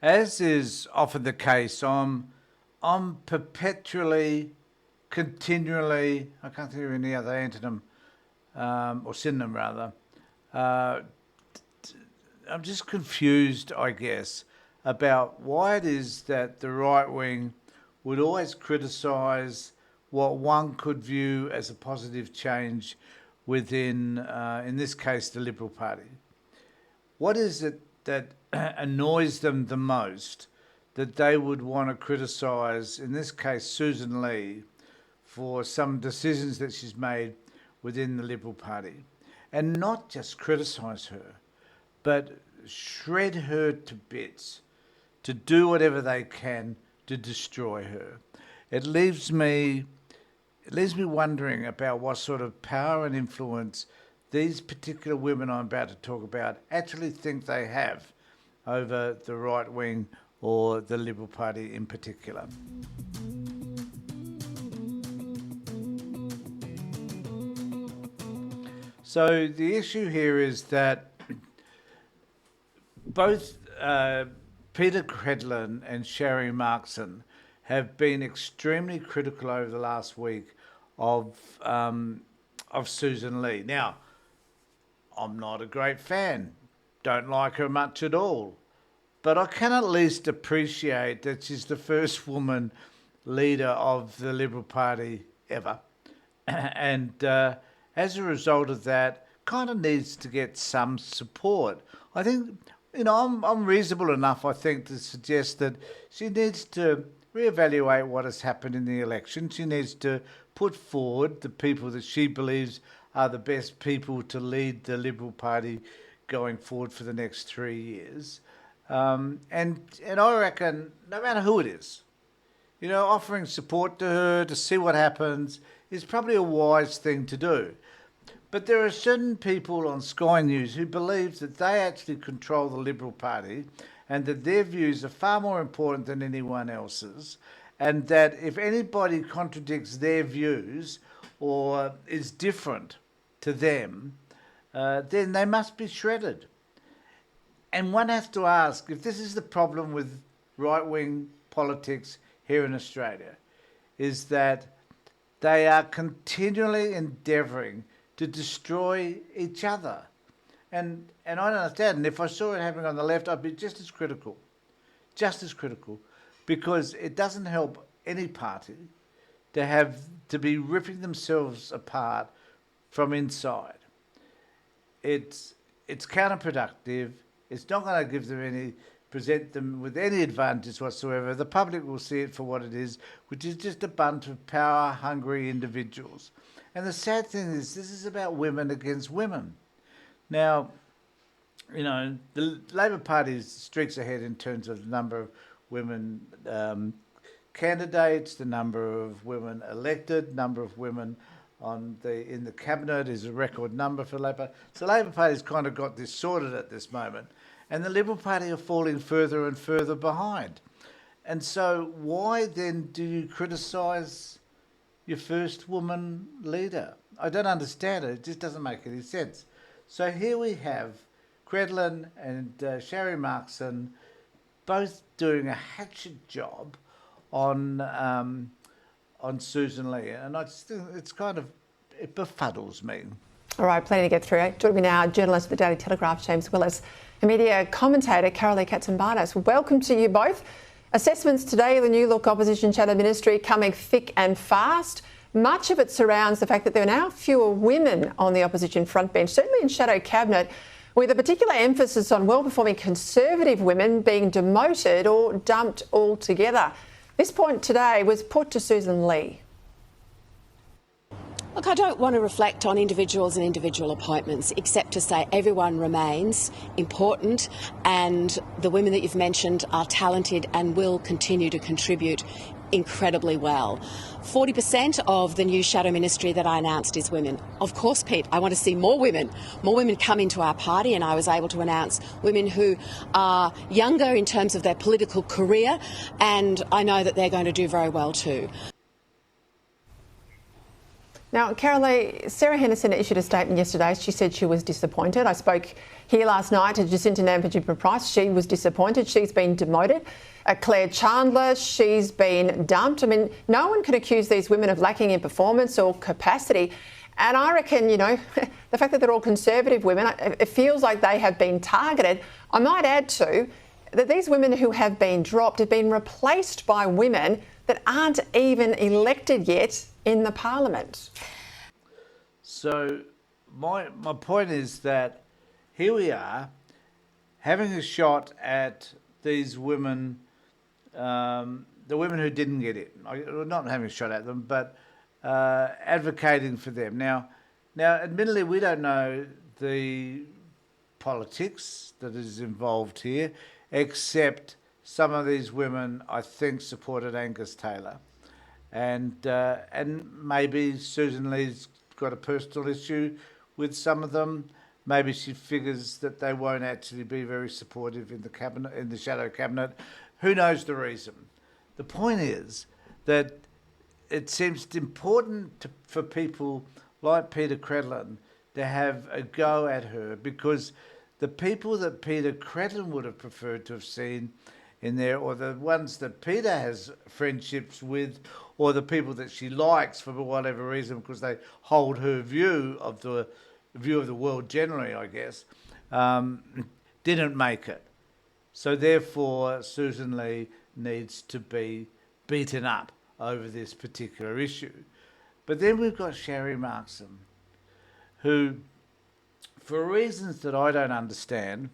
As is often the case, I'm perpetually, continually, I can't think of any other antonym, or synonym rather, uh, I'm just confused, I guess, about why it is that the right wing would always criticise what one could view as a positive change within, in this case, the Liberal Party. What is it that annoys them the most that they would want to criticise, in this case, Sussan Ley, for some decisions that she's made within the Liberal Party? And not just criticise her, but shred her to bits, to do whatever they can to destroy her. It leaves me wondering about what sort of power and influence these particular women I'm about to talk about actually think they have over the right wing or the Liberal Party in particular. So the issue here is that both Peter Kredin and Sherry Marxon have been extremely critical over the last week of Sussan Ley. Now, I'm not a great fan, don't like her much at all, but I can at least appreciate that she's the first woman leader of the Liberal Party ever, and as a result of that, kind of needs to get some support. I think, I'm reasonable enough, I think, to suggest that she needs to reevaluate what has happened in the election. She needs to put forward the people that she believes are the best people to lead the Liberal Party going forward for the next 3 years. And I reckon, no matter who it is, offering support to her to see what happens is probably a wise thing to do. But there are certain people on Sky News who believe that they actually control the Liberal Party and that their views are far more important than anyone else's, and that if anybody contradicts their views or is different to them, then they must be shredded. And one has to ask if this is the problem with right-wing politics here in Australia, is that they are continually endeavouring to destroy each other. And I don't understand. And if I saw it happening on the left, I'd be just as critical, because it doesn't help any party to be ripping themselves apart from inside. It's counterproductive. It's not going to present them with any advantage whatsoever. The public will see it for what it is, which is just a bunch of power-hungry individuals. And the sad thing is, this is about women against women. Now, the Labor Party streaks ahead in terms of the number of women candidates, the number of women elected, number of women in the cabinet is a record number for Labor. So the Labor Party's kind of got this sorted at this moment. And the Liberal Party are falling further and further behind. And so why then do you criticise your first woman leader? I don't understand it. It just doesn't make any sense. So here we have Kredin and Sherry Marxon both doing a hatchet job on Sussan Ley. And I just think it befuddles me. All right, plenty to get through. Joining me now, journalist at the Daily Telegraph, James Willis, and media commentator Carolee Katzenbarnos. Welcome to you both. Assessments today of the New Look Opposition Shadow Ministry coming thick and fast. Much of it surrounds the fact that there are now fewer women on the opposition frontbench, certainly in shadow cabinet, with a particular emphasis on well-performing Conservative women being demoted or dumped altogether. This point today was put to Sussan Ley. Look, I don't want to reflect on individuals and individual appointments, except to say everyone remains important, and the women that you've mentioned are talented and will continue to contribute incredibly well. 40% of the new shadow ministry that I announced is women. Of course, Pete, I want to see more women come into our party, and I was able to announce women who are younger in terms of their political career, and I know that they're going to do very well too. Now, Carolee, Sarah Henderson issued a statement yesterday. She said she was disappointed. I spoke here last night to Jacinta Nampijinpa-Price. She was disappointed. She's been demoted. Claire Chandler, she's been dumped. I mean, no one can accuse these women of lacking in performance or capacity. And I reckon, you know, the fact that they're all Conservative women, it feels like they have been targeted. I might add too that these women who have been dropped have been replaced by women that aren't even elected yet in the Parliament. So my point is that here we are having a shot at these women, the women who didn't get it. Not having a shot at them, but advocating for them. Now, admittedly, we don't know the politics that is involved here, except some of these women, I think, supported Angus Taylor. And maybe Sussan Ley's got a personal issue with some of them. Maybe she figures that they won't actually be very supportive in the cabinet, in the shadow cabinet. Who knows the reason? The point is that it seems important for people like Peter Kredin to have a go at her, because the people that Peter Kredin would have preferred to have seen in there, or the ones that Peter has friendships with, or the people that she likes for whatever reason, because they hold her view of the world generally, I guess, didn't make it. So therefore, Sussan Ley needs to be beaten up over this particular issue. But then we've got Sherry Marxham, who, for reasons that I don't understand,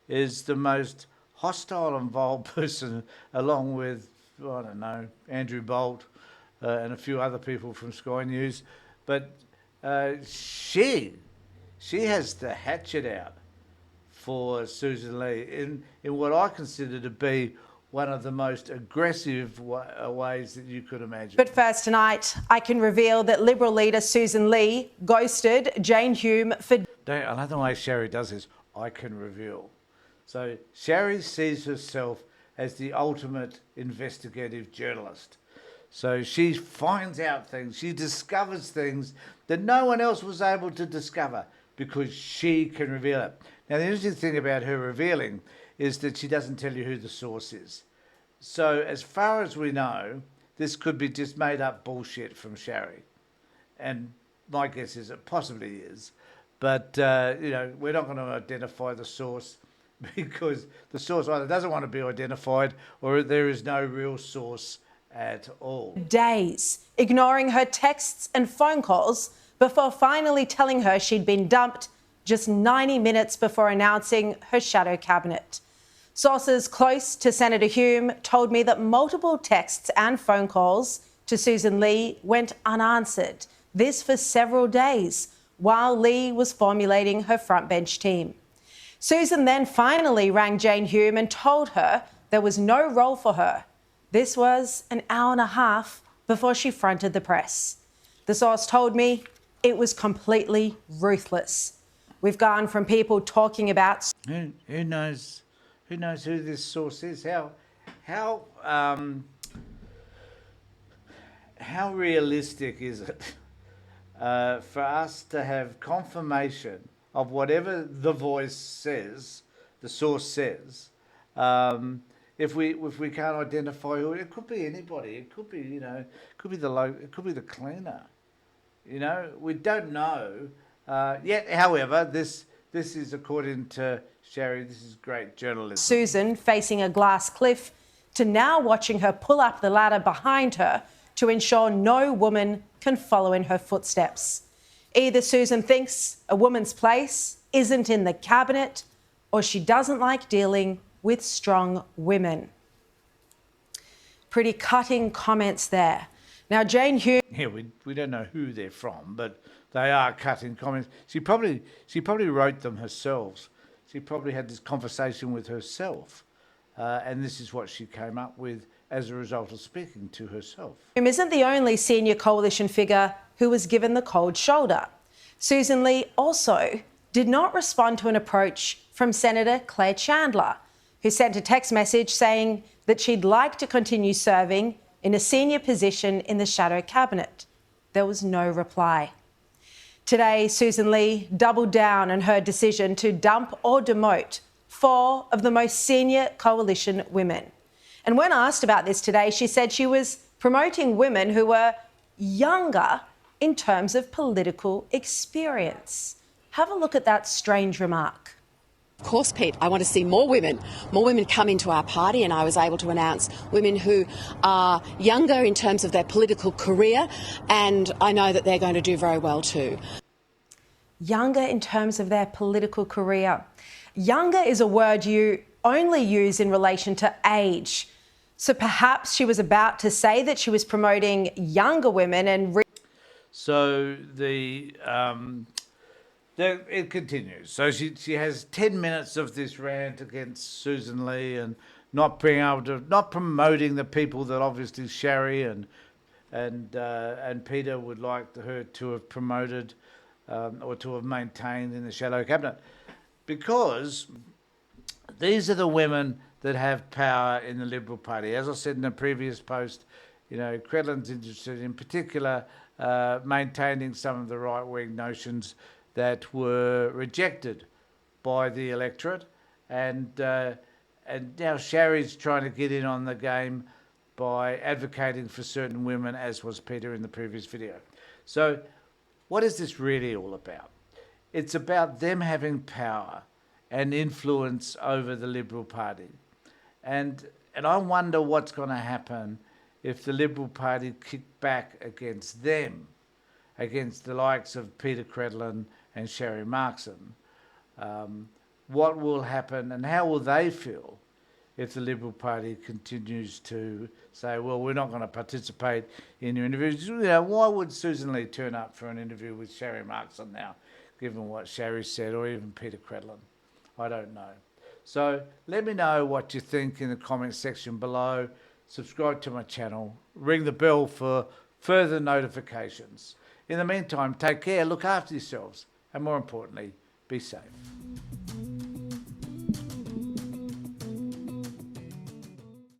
is the most hostile and vile person, along with, I don't know, Andrew Bolt and a few other people from Sky News. But she has the hatchet out for Sussan Ley in what I consider to be one of the most aggressive ways that you could imagine. But first tonight, I can reveal that Liberal leader Sussan Ley ghosted Jane Hume for... Another way Sherry does is, I can reveal. So Sherry sees herself as the ultimate investigative journalist. So she finds out things, she discovers things that no one else was able to discover because she can reveal it. Now, the interesting thing about her revealing is that she doesn't tell you who the source is. So as far as we know, this could be just made up bullshit from Sherry. And my guess is it possibly is. But, you know, we're not going to identify the source because the source either doesn't want to be identified or there is no real source at all. Days, ignoring her texts and phone calls before finally telling her she'd been dumped just 90 minutes before announcing her shadow cabinet. Sources close to Senator Hume told me that multiple texts and phone calls to Sussan Ley went unanswered, this for several days, while Ley was formulating her frontbench team. Sussan then finally rang Jane Hume and told her there was no role for her. This was an hour and a half before she fronted the press. The source told me it was completely ruthless. We've gone from people talking about... Who knows who this source is? How realistic is it for us to have confirmation of whatever the voice says, the source says, if we can't identify who it could be? Anybody. It could be, you know, it could be the cleaner. You know, we don't know yet. However, this is, according to Sherry, this is great journalism. Sussan facing a glass cliff to now watching her pull up the ladder behind her to ensure no woman can follow in her footsteps. Either Sussan thinks a woman's place isn't in the cabinet or she doesn't like dealing with strong women. Pretty cutting comments there. Now, Jane Hume... Yeah, we don't know who they're from, but they are cutting comments. She probably wrote them herself. She probably had this conversation with herself, and this is what she came up with as a result of speaking to herself. Hume isn't the only senior coalition figure who was given the cold shoulder. Sussan Ley also did not respond to an approach from Senator Claire Chandler, who sent a text message saying that she'd like to continue serving in a senior position in the shadow cabinet. there was no reply. Today, Sussan Ley doubled down on her decision to dump or demote 4 of the most senior coalition women. And when asked about this today, she said she was promoting women who were younger in terms of political experience. Have a look at that strange remark. Of course, Pete, I want to see more women come into our party, and I was able to announce women who are younger in terms of their political career, and I know that they're going to do very well too. Younger in terms of their political career. Younger is a word you only use in relation to age. So perhaps she was about to say that she was promoting younger women and... So it continues. So she has 10 minutes of this rant against Sussan Ley and not promoting the people that obviously Sherry and Peter would like her to have promoted or to have maintained in the shadow cabinet, because these are the women that have power in the Liberal Party. As I said in the previous post, Kredin's interested in particular maintaining some of the right-wing notions that were rejected by the electorate, and now Sherry's trying to get in on the game by advocating for certain women, as was Peter in the previous video. So what is this really all about? It's about them having power and influence over the Liberal Party. And I wonder what's going to happen if the Liberal Party kick back against them, against the likes of Peter Kredin and Sherry Marx. What will happen and how will they feel if the Liberal Party continues to say, well, we're not going to participate in your interviews? Why would Sussan Ley turn up for an interview with Sherry Marx now, given what Sherry said, or even Peter Kredin? I don't know. So let me know what you think in the comment section below. Subscribe to my channel. Ring the bell for further notifications. In the meantime, take care, look after yourselves, and more importantly, be safe.